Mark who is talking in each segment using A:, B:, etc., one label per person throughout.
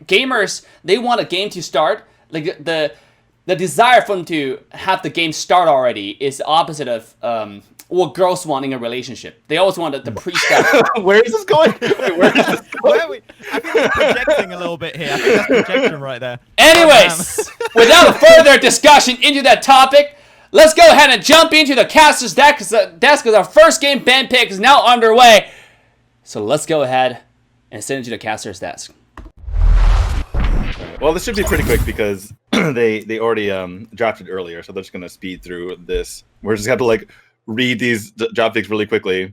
A: gamers, they want a game to start. Like the desire for them to have the game start already is the opposite of what girls want in a relationship. They always want the pre-step.
B: Where is this going? Wait, where is this going?
C: I think we're projecting a little bit here. I think that's projection right there.
A: Anyways, without further discussion into that topic, let's go ahead and jump into the caster's desk because our first game ban pick is now underway. So let's go ahead and send it to the caster's desk.
B: Well, this should be pretty quick because they already drafted earlier, so they're just gonna speed through this. We're just gonna have to like read these job picks really quickly.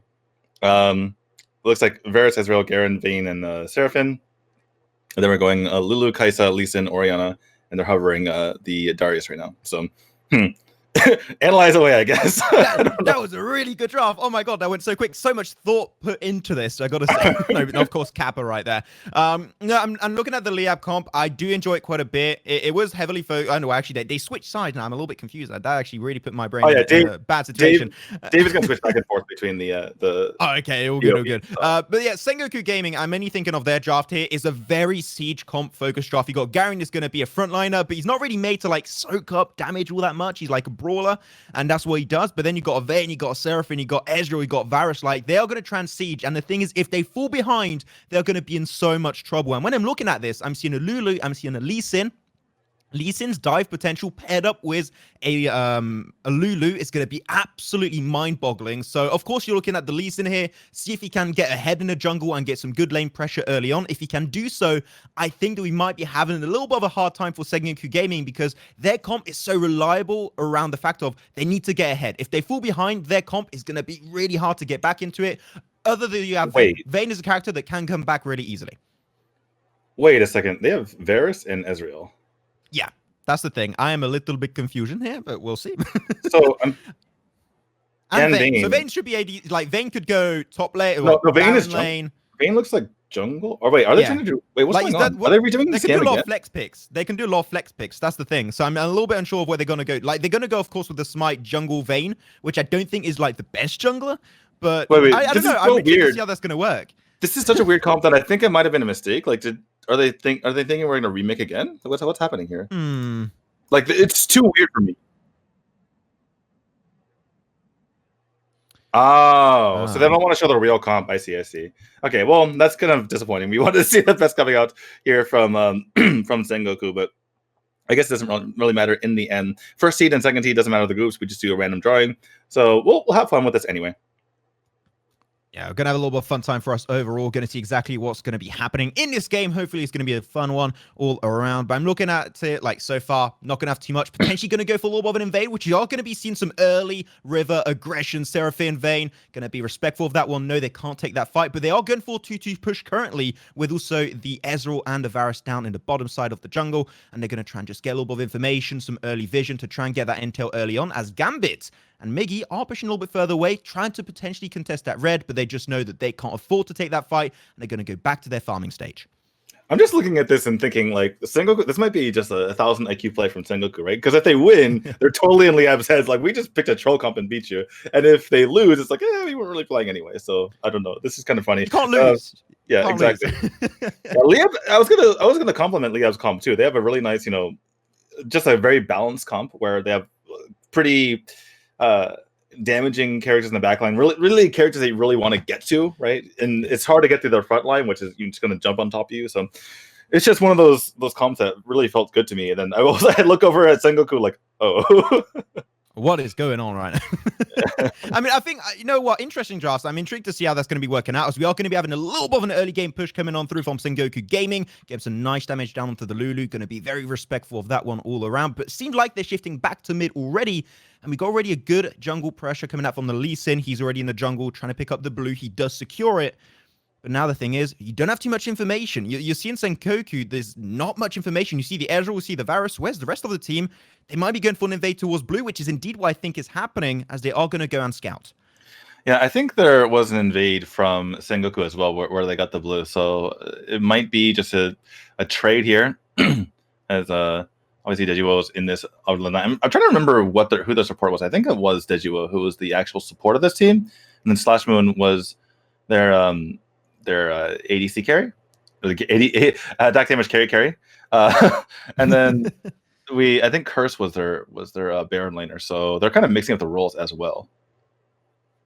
B: Looks like Varus, Ezreal, Garen, Vayne, and Seraphine. And then we're going Lulu, Kaisa, Lee Sin, Orianna, and they're hovering the Darius right now. So analyze away, I guess.
C: That was a really good draft. Oh my god, that went so quick. So much thought put into this, I gotta say. No, of course, Kappa right there. No, I'm looking at the Liyab comp. I do enjoy it quite a bit. It was heavily focused. I know, actually, they switched sides now. I'm a little bit confused. That actually really put my brain in a bad situation.
B: Dave is going to switch back and forth between the
C: Oh, okay, all good, all good. But yeah, Sengoku Gaming, I'm mainly thinking of their draft here, is a very siege comp focused draft. You got Garen is going to be a frontliner, but he's not really made to like soak up damage all that much. He's like a brawler, and that's what he does. But then you got a Vayne, you got a Seraphine, you got Ezreal, you got Varus. Like, they are going to try and siege, and the thing is, if they fall behind, they're going to be in so much trouble. And when I'm looking at this, I'm seeing a Lulu, I'm seeing a Lee Sin. Lee Sin's dive potential paired up with a Lulu is going to be absolutely mind-boggling. So, of course, you're looking at the Lee Sin here. See if he can get ahead in the jungle and get some good lane pressure early on. If he can do so, I think that we might be having a little bit of a hard time for Sengoku Gaming because their comp is so reliable around the fact of they need to get ahead. If they fall behind, their comp is going to be really hard to get back into it. Other than you have Vayne is a character that can come back really easily.
B: Wait a second. They have Varus and Ezreal.
C: Yeah, that's the thing. I am a little bit confusion here, but we'll see.
B: So,
C: and Vayne. So Vayne should be AD. Like, Vayne could go top lane.
B: No, Vayne is lane. Vayne looks like jungle. Or wait, are they trying to do? Wait, what's going on? Are they redoing
C: this game again? They can do a lot of flex picks. They can do a lot of flex picks. That's the thing. So I'm a little bit unsure of where they're going to go. Like, they're going to go, of course, with the Smite jungle Vayne, which I don't think is like the best jungler. But I don't know. I'm curious to see how that's going to work.
B: This is such a weird comp that I think it might have been a mistake. Like, are they thinking we're going to remake again? What's happening here? Like, it's too weird for me. Oh, so they don't want to show the real comp. I see. Okay, well, that's kind of disappointing. We wanted to see the best coming out here from from Sengoku, but I guess it doesn't really matter in the end. First seed and second seed doesn't matter the groups. We just do a random drawing. So we'll have fun with this anyway.
C: Yeah, we're going to have a little bit of fun time for us overall. Going to see exactly what's going to be happening in this game. Hopefully, it's going to be a fun one all around. But I'm looking at it, like, so far, not going to have too much. Potentially going to go for a little bit of an invade, which you are going to be seeing some early river aggression. Seraphine, Vayne, going to be respectful of that one. No, they can't take that fight. But they are going for 2-2 push currently with also the Ezreal and the Varus down in the bottom side of the jungle. And they're going to try and just get a little bit of information, some early vision to try and get that intel early on as Gambit and Miggy are pushing a little bit further away, trying to potentially contest that red, but they just know that they can't afford to take that fight, and they're going to go back to their farming stage.
B: I'm just looking at this and thinking, like, Sengoku, this might be just a 1,000 IQ play from Sengoku, right? Because if they win, they're totally in Liyab's heads. Like, we just picked a troll comp and beat you. And if they lose, it's like, we weren't really playing anyway. So, I don't know. This is kind of funny.
C: You can't lose.
B: Yeah, exactly. Liyab, I was gonna compliment Liyab's comp, too. They have a really nice, just a very balanced comp where they have pretty damaging characters in the backline, really characters that you really want to get to, right? And it's hard to get to their front line, which is just going to jump on top of you. So it's just one of those comps that really felt good to me. And then I look over at Sengoku like, oh.
C: What is going on right now? I mean, I think, you know what, interesting drafts. I'm intrigued to see how that's going to be working out, as we are going to be having a little bit of an early game push coming on through from Sengoku Gaming. Get some nice damage down onto the Lulu. Going to be very respectful of that one all around. But it seemed like they're shifting back to mid already. And we got already a good jungle pressure coming out from the Lee Sin. He's already in the jungle trying to pick up the blue. He does secure it. But now the thing is, you don't have too much information. You're seeing Sengoku, there's not much information. You see the Ezreal, you see the Varus. Where's the rest of the team? They might be going for an invade towards blue, which is indeed what I think is happening, as they are going to go and scout.
B: Yeah, I think there was an invade from Sengoku as well, where they got the blue. So it might be just a trade here, as obviously Dejiwo was in this. I'm trying to remember who the support was. I think it was Dejiwo who was the actual support of this team, and then Slash Moon was their ADC carry. like 80 attack damage carry. And then I think Curse was their Baron laner, so they're kind of mixing up the roles as well.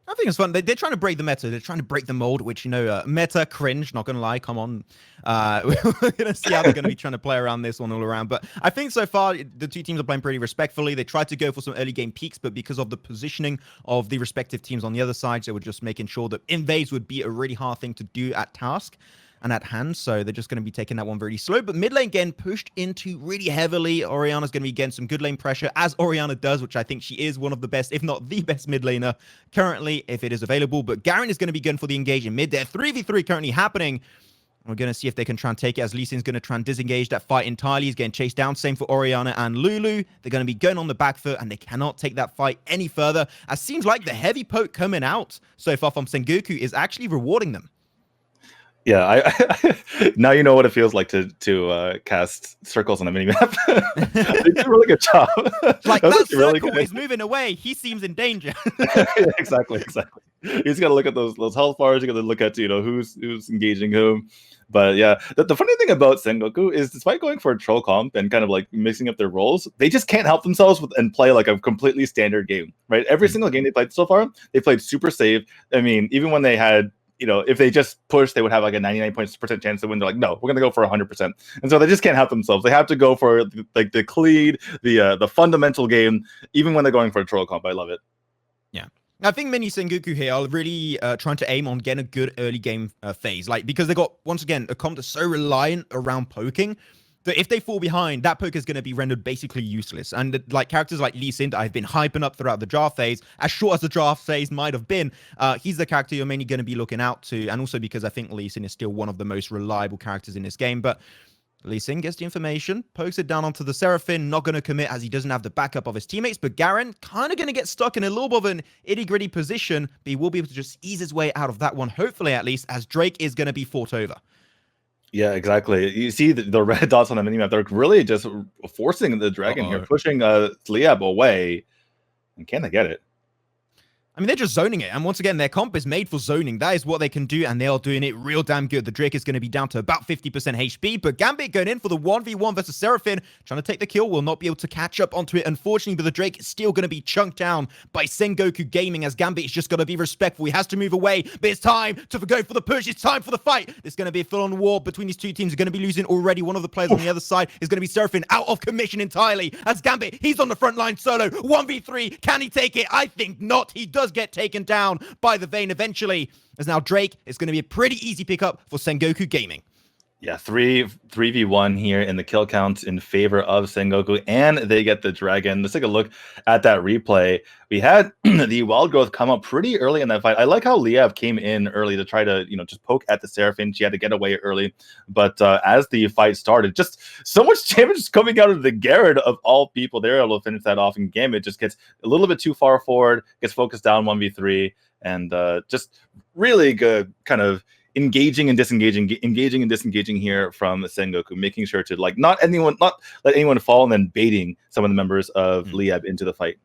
C: I think it's fun. They're trying to break the meta. They're trying to break the mold, which, meta cringe, not going to lie. Come on. We're going to see how they're going to be trying to play around this one all around. But I think so far, the two teams are playing pretty respectfully. They tried to go for some early game peaks, but because of the positioning of the respective teams on the other side, they were just making sure that invades would be a really hard thing to do at task and at hand, so they're just going to be taking that one very slow. But mid lane getting pushed into really heavily. Orianna's going to be getting some good lane pressure, as Orianna does, which I think she is one of the best, if not the best mid laner currently, if it is available. But Garen is going to be going for the engage in mid there. 3v3 currently happening. We're going to see if they can try and take it, as Lee Sin's going to try and disengage that fight entirely. He's getting chased down. Same for Orianna and Lulu. They're going to be going on the back foot, and they cannot take that fight any further. It seems like the heavy poke coming out so far from Sengoku is actually rewarding them.
B: Yeah, I now you know what it feels like to cast circles on a minimap. They did a really good job.
C: Like, that circle is moving away. He seems in danger.
B: Yeah, exactly. He's got to look at those health bars. You got to look at who's engaging whom. But yeah, the funny thing about Sengoku is, despite going for a troll comp and kind of like mixing up their roles, they just can't help themselves and play like a completely standard game. Right? Every single game they played so far, they played super safe. I mean, even when they had, if they just push, they would have like a 99% chance to win. They're like, no, we're going to go for 100%. And so they just can't help themselves. They have to go for like the clean, the fundamental game, even when they're going for a troll comp. I love it.
C: Yeah. I think many Sengoku here are really trying to aim on getting a good early game phase. Like, because they got, once again, a comp that's so reliant around poking, that if they fall behind, that poke is going to be rendered basically useless. And like characters like Lee Sin that I've been hyping up throughout the draft phase, as short as the draft phase might have been, he's the character you're mainly going to be looking out to. And also because I think Lee Sin is still one of the most reliable characters in this game. But Lee Sin gets the information, pokes it down onto the Seraphine, not going to commit as he doesn't have the backup of his teammates. But Garen kind of going to get stuck in a little bit of an itty-gritty position, but he will be able to just ease his way out of that one, hopefully at least, as Drake is going to be fought over.
B: Yeah, exactly. You see the red dots on the minimap. They're really just forcing the dragon here, pushing Liyab away. And can they get it?
C: I mean, they're just zoning it. And once again, their comp is made for zoning. That is what they can do, and they are doing it real damn good. The Drake is going to be down to about 50% HP, but Gambit going in for the 1v1 versus Seraphine, trying to take the kill, will not be able to catch up onto it, unfortunately, but the Drake is still going to be chunked down by Sengoku Gaming, as Gambit is just going to be respectful. He has to move away, but it's time to go for the push. It's time for the fight. There's going to be a full-on war between these two teams. They're going to be losing already. One of the players on the other side is going to be Seraphine, out of commission entirely, as Gambit, he's on the front line solo. 1v3, can he take it? I think not. He does get taken down by the Vayne eventually, as now Drake is going to be a pretty easy pickup for Sengoku Gaming.
B: Yeah, 3v1 here in the kill count in favor of Sengoku, and they get the dragon. Let's take a look at that replay. We had the wild growth come up pretty early in that fight. I like how Liyab came in early to try to, just poke at the Seraphine. She had to get away early, but as the fight started, just so much damage coming out of the Garen of all people. They're able to finish that off, and Gambit just gets a little bit too far forward, gets focused down 1v3, and just really good kind of engaging and disengaging here from Sengoku, making sure to not let anyone fall, and then baiting some of the members of Liyab into the fight.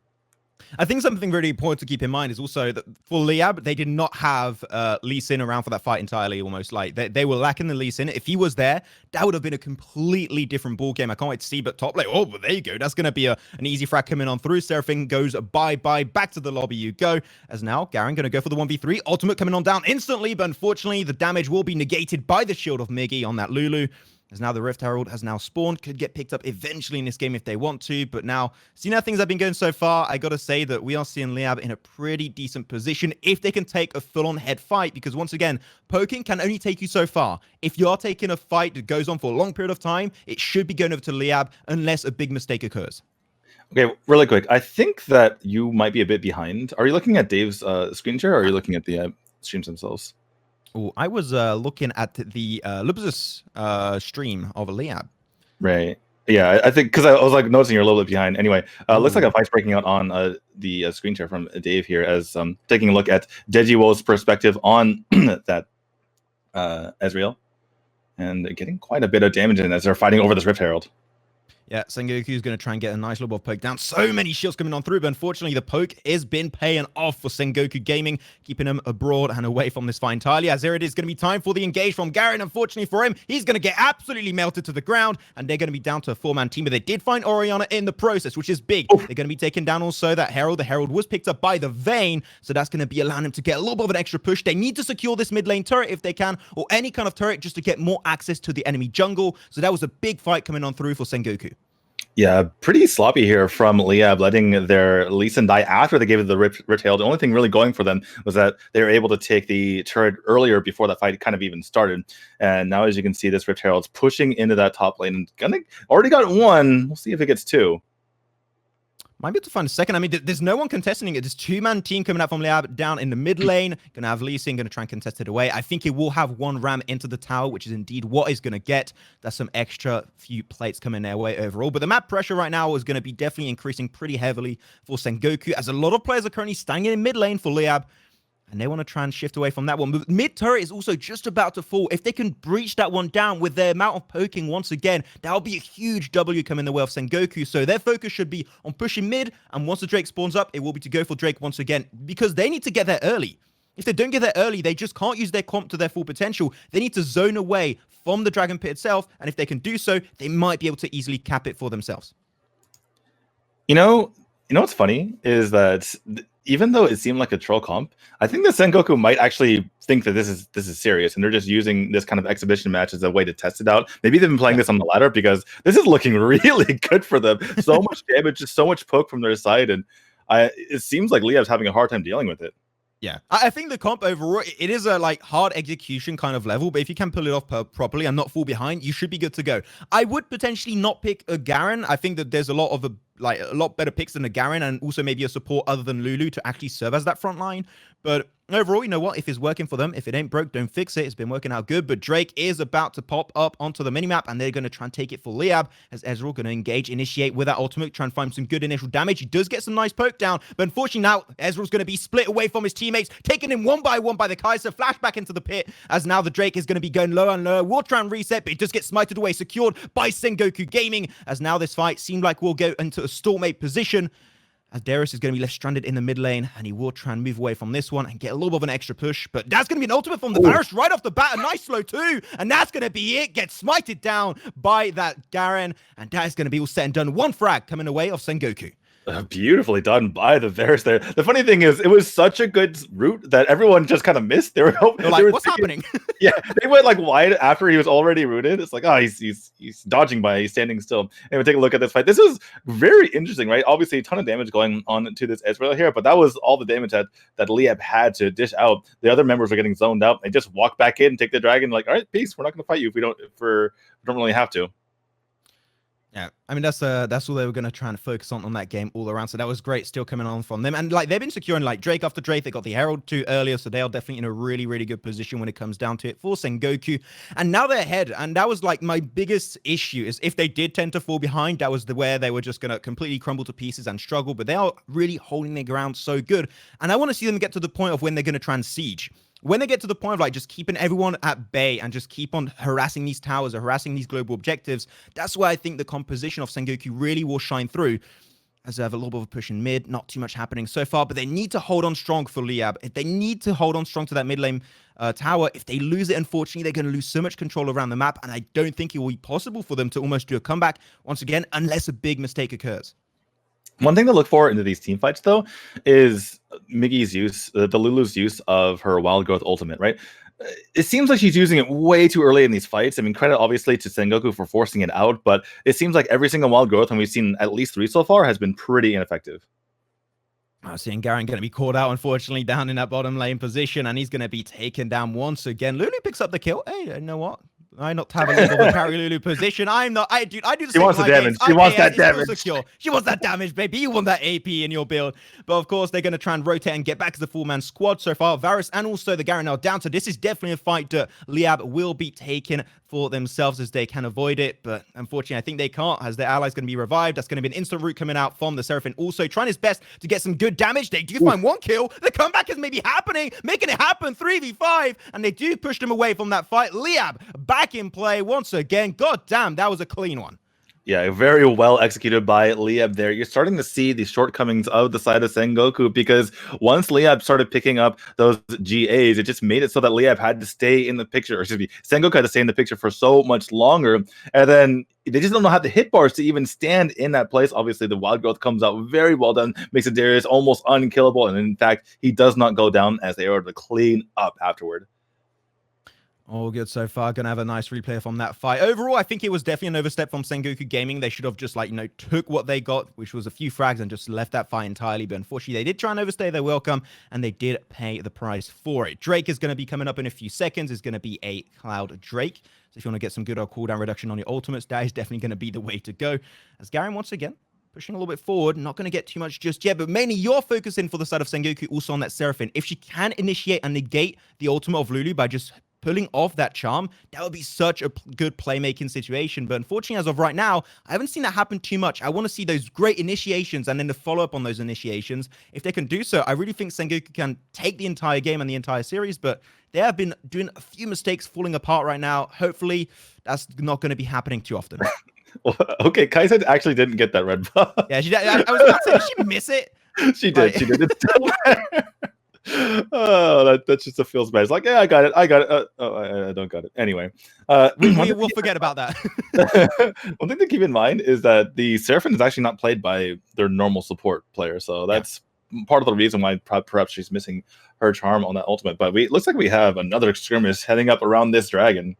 C: I think something really important to keep in mind is also that for Liyab, they did not have Lee Sin around for that fight entirely, almost. Like, they were lacking the Lee Sin. If he was there, that would have been a completely different ball game. I can't wait to see, but top lane, oh, but there you go. That's going to be an easy frag coming on through. Seraphine goes bye-bye, back to the lobby you go. As now, Garen going to go for the 1v3. Ultimate coming on down instantly, but unfortunately, the damage will be negated by the shield of Miggy on that Lulu. As now the Rift Herald has now spawned, could get picked up eventually in this game if they want to, but now, seeing how things have been going so far, I gotta say that we are seeing Liyab in a pretty decent position if they can take a full-on head fight, because once again, poking can only take you so far. If you are taking a fight that goes on for a long period of time, it should be going over to Liyab unless a big mistake occurs.
B: Okay, really quick, I think that you might be a bit behind. Are you looking at Dave's screen share, or are you looking at the streams themselves?
C: Oh, I was looking at the Lubzus stream of Liyab.
B: Right. Yeah, I think because I was noticing you're a little bit behind. Anyway, looks like a fight's breaking out on the screen share from Dave here, as taking a look at Dejiwo's perspective on that Ezreal, and getting quite a bit of damage in as they're fighting over this Rift Herald.
C: Yeah, Sengoku's going to try and get a nice little bit of poke down. So many shields coming on through, but unfortunately, the poke has been paying off for Sengoku Gaming, keeping him abroad and away from this fight entirely. As there it is going to be time for the engage from Garen. Unfortunately for him, he's going to get absolutely melted to the ground, and they're going to be down to a 4-man team, but they did find Orianna in the process, which is big. They're going to be taking down also that Herald. The Herald was picked up by the Vayne, so that's going to be allowing him to get a little bit of an extra push. They need to secure this mid lane turret if they can, or any kind of turret just to get more access to the enemy jungle. So that was a big fight coming on through for Sengoku.
B: Yeah, pretty sloppy here from Liyab, letting their Lee Sin die after they gave it the Rift Hail. The only thing really going for them was that they were able to take the turret earlier before that fight kind of even started. And now, as you can see, this Rift Herald's pushing into that top lane. And already got one. We'll see if it gets two.
C: Might be able to find a second. I mean, there's no one contesting it. There's 2-man team coming out from Liyab down in the mid lane. Going to have Lee Sin going to try and contest it away. I think it will have one ram into the tower, which is indeed what is going to get. There's some extra few plates coming their way overall. But the map pressure right now is going to be definitely increasing pretty heavily for Sengoku, as a lot of players are currently standing in mid lane for Liyab. And they want to try and shift away from that one. Mid turret is also just about to fall. If they can breach that one down with their amount of poking once again, that'll be a huge W coming the way of Sengoku. So their focus should be on pushing mid. And once the Drake spawns up, it will be to go for Drake once again, because they need to get there early. If they don't get there early, they just can't use their comp to their full potential. They need to zone away from the Dragon Pit itself. And if they can do so, they might be able to easily cap it for themselves.
B: You know what's funny is that even though it seemed like a troll comp, I think that Sengoku might actually think that this is serious, and they're just using this kind of exhibition match as a way to test it out. Maybe they've been playing this on the ladder, because this is looking really good for them. So much damage, just so much poke from their side, and it seems like Liyab's having a hard time dealing with it.
C: Yeah, I think the comp overall, it is a hard execution kind of level, but if you can pull it off properly and not fall behind, you should be good to go. I would potentially not pick a Garen. I think that there's a lot of a lot better picks than a Garen, and also maybe a support other than Lulu to actually serve as that front line. But overall, you know what? If it's working for them, if it ain't broke, don't fix it. It's been working out good. But Drake is about to pop up onto the minimap, and they're going to try and take it for Liyab, as Ezreal going to engage, initiate with that ultimate, try and find some good initial damage. He does get some nice poke down, but unfortunately now Ezreal's going to be split away from his teammates, taken in one by one by the Kai'Sa. Flashback into the pit, as now the Drake is going to be going lower and lower. We'll try and reset, but he does get smited away, secured by Sengoku Gaming, as now this fight seemed like we'll go into a stalemate position, as Darius is going to be left stranded in the mid lane, and he will try and move away from this one and get a little bit of an extra push. But that's going to be an ultimate from the Varus right off the bat. A nice slow too, and that's going to be it. Gets smited down by that Garen, and that is going to be all said and done. One frag coming away of Sengoku.
B: Beautifully done by the Varus there. The funny thing is, it was such a good route that everyone just kind of missed. They were like,
C: what's happening?
B: Yeah, they went wide after he was already rooted. It's like, oh, he's dodging by, he's standing still. And we take a look at this fight. This was very interesting, right? Obviously, a ton of damage going on to this Ezreal here, but that was all the damage that Liyab had to dish out. The other members were getting zoned out. They just walk back in, take the dragon, like, all right, peace. We're not going to fight you if we don't really have to.
C: Yeah, I mean, that's all they were going to try and focus on that game all around. So that was great still coming on from them. And they've been securing Drake after Drake. They got the Herald too earlier, so they are definitely in a really, really good position when it comes down to it for Sengoku. And now they're ahead. And that was my biggest issue, is if they did tend to fall behind, that was where they were just going to completely crumble to pieces and struggle. But they are really holding their ground so good. And I want to see them get to the point of when they're going to try and siege. When they get to the point of just keeping everyone at bay and just keep on harassing these towers or harassing these global objectives, that's where I think the composition of Sengoku really will shine through, as they have a little bit of a push in mid, not too much happening so far, but they need to hold on strong for Liyab. They need to hold on strong to that mid lane tower. If they lose it, unfortunately, they're going to lose so much control around the map, and I don't think it will be possible for them to almost do a comeback once again, unless a big mistake occurs.
B: One thing to look for into these team fights, though, is Miggy's use, the Lulu's use of her Wild Growth ultimate, right? It seems like she's using it way too early in these fights. I mean, credit obviously to Sengoku for forcing it out, but it seems like every single Wild Growth, and we've seen at least 3 so far, has been pretty ineffective.
C: Seeing Garen going to be caught out, unfortunately, down in that bottom lane position, and he's going to be taken down once again. Lulu picks up the kill. Hey, you know what? I not have a little carry Lulu position. I'm not. I do the same.
B: She wants the damage. She wants that damage.
C: She wants that damage, baby. You want that AP in your build. But of course, they're going to try and rotate and get back to the full-man squad so far. Varus and also the Garen now down. So this is definitely a fight that Liyab will be taking for themselves as they can avoid it. But unfortunately, I think they can't, as their ally's going to be revived. That's going to be an instant route coming out from the Seraphine. Also trying his best to get some good damage. They do find one kill. The comeback is maybe happening, making it happen. 3v5. And they do push them away from that fight. Liyab back in play once again. God damn, that was a clean one.
B: Yeah, very well executed by Liyab there. You're starting to see the shortcomings of the side of Sengoku because once Liyab started picking up those GAs, it just made it so that Liyab had to stay in the picture, or excuse me, Sengoku had to stay in the picture for so much longer. And then they just don't know how the hit bars to even stand in that place. Obviously, the wild growth comes out very well done, makes Darius almost unkillable. And in fact, he does not go down as they are able to clean up afterward.
C: All good so far. Gonna have a nice replay from that fight. Overall, I think it was definitely an overstep from Sengoku Gaming. They should have just, like, you know, took what they got, which was a few frags, and just left that fight entirely. But unfortunately, they did try and overstay their welcome, and they did pay the price for it. Drake is going to be coming up in a few seconds. It's going to be a Cloud Drake. So if you want to get some good cooldown reduction on your ultimates, that is definitely going to be the way to go. As Garen, once again, pushing a little bit forward, not going to get too much just yet, but mainly you're focusing for the side of Sengoku also on that Seraphine. If she can initiate and negate the ultimate of Lulu by just pulling off that charm, that would be such a good playmaking situation. But unfortunately, as of right now, I haven't seen that happen too much. I want to see those great initiations and then the follow-up on those initiations. If they can do so, I really think Sengoku can take the entire game and the entire series, but they have been doing a few mistakes, falling apart right now. Hopefully, that's not going to be happening too often.
B: Okay, Kaisa actually didn't get that red buff.
C: Yeah, I was about to say, did she miss it?
B: She did. She did. It's still there. Oh, that's just a feels bad. It's like, yeah, I got it. I don't got it. Anyway,
C: we'll forget about that.
B: One thing to keep in mind is that the Seraphine is actually not played by their normal support player, so that's part of the reason why perhaps she's missing her charm on that ultimate. But it looks like we have another skirmish heading up around this dragon.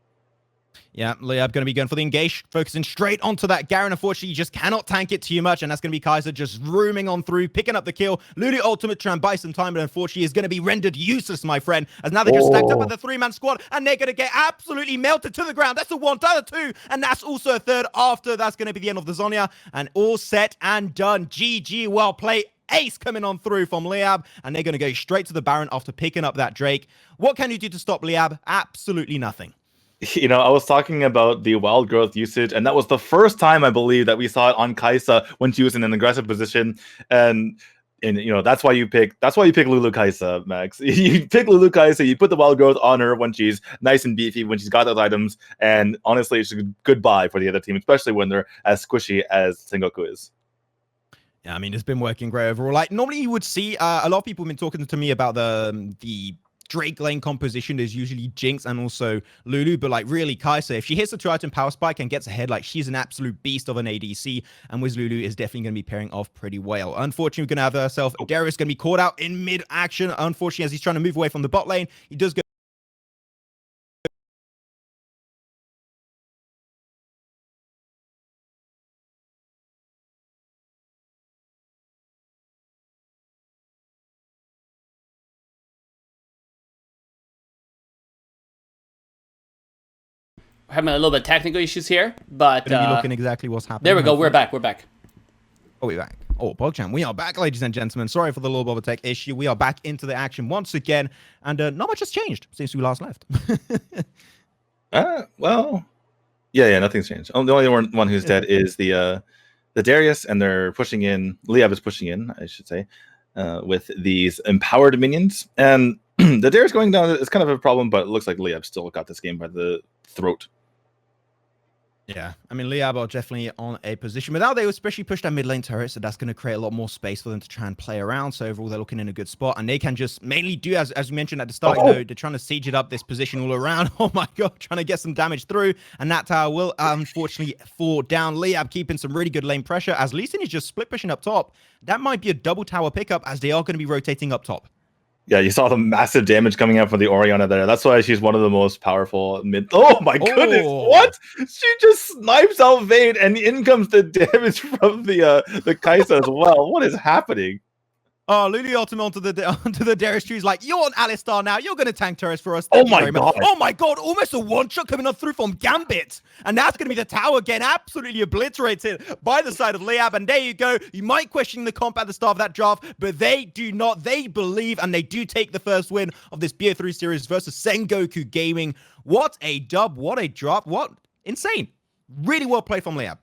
C: Yeah, Liyab going to be going for the engage, focusing straight onto that. Garen, unfortunately, you just cannot tank it too much, and that's going to be Kaiser just rooming on through, picking up the kill. Lulu ultimate trying to buy some time, but unfortunately is going to be rendered useless, my friend, as now they're just stacked up at the three-man squad, and they're going to get absolutely melted to the ground. That's a one, that's a two, and that's also a third after. That's going to be the end of the Zonia, and all set and done. GG, well played. Ace coming on through from Liyab, and they're going to go straight to the Baron after picking up that Drake. What can you do to stop Liyab? Absolutely nothing.
B: You know, I was talking about the wild growth usage, and that was the first time I believe that we saw it on Kaisa when she was in an aggressive position. And you know, that's why you pick Lulu Kaisa, Max. You pick Lulu Kaisa, you put the wild growth on her when she's nice and beefy, when she's got those items, and honestly, it's a goodbye for the other team, especially when they're as squishy as Sengoku is.
C: Yeah, I mean, it's been working great overall. Like, normally you would see a lot of people have been talking to me about the Drake lane composition is usually Jinx and also Lulu, but like really Kaisa, if she hits the 2-item power spike and gets ahead, like she's an absolute beast of an ADC, and with Lulu is definitely going to be pairing off pretty well. Unfortunately, we're going to have ourselves Darius going to be caught out in mid-action. Unfortunately, as he's trying to move away from the bot lane, he does go
A: Having a little bit of technical issues here, but
C: be looking exactly what's happening.
A: There we go. We're back.
C: Oh, we're back. Oh, PogChamp, we are back, ladies and gentlemen. Sorry for the little bit of a tech issue. We are back into the action once again, and not much has changed since we last left.
B: Well, yeah, nothing's changed. The only one who's dead is the Darius, and they're pushing in. Liyab is pushing in, I should say, with these empowered minions, and the Darius going down is kind of a problem, but it looks like Liyab still got this game by the throat.
C: Yeah, I mean, Liyab are definitely on a position. Without they especially push that mid lane turret, so that's going to create a lot more space for them to try and play around. So overall, they're looking in a good spot, and they can just mainly do, as we mentioned at the start, you know, they're trying to siege it up, this position all around. Oh my god, trying to get some damage through, and that tower will unfortunately fall down. Liyab keeping some really good lane pressure, as Lee Sin is just split pushing up top. That might be a double tower pickup, as they are going to be rotating up top.
B: Yeah, you saw the massive damage coming out from the Orianna there. That's why she's one of the most powerful mid. Oh my goodness! What? She just snipes out Vayne, and in comes the damage from the Kaisa as well. What is happening?
C: Oh, Lulu ultimate onto the Darius trees, like, you're on Alistar now. You're going to tank turrets for us.
B: Oh my god.
C: Oh my god, almost a one-shot coming up through from Gambit. And that's going to be the tower again, absolutely obliterated by the side of Liyab. And there you go. You might question the comp at the start of that draft, but they do not. They believe, and they do take the first win of this BO3 series versus Sengoku Gaming. What a dub. What a drop. What insane. Really well played from Liyab.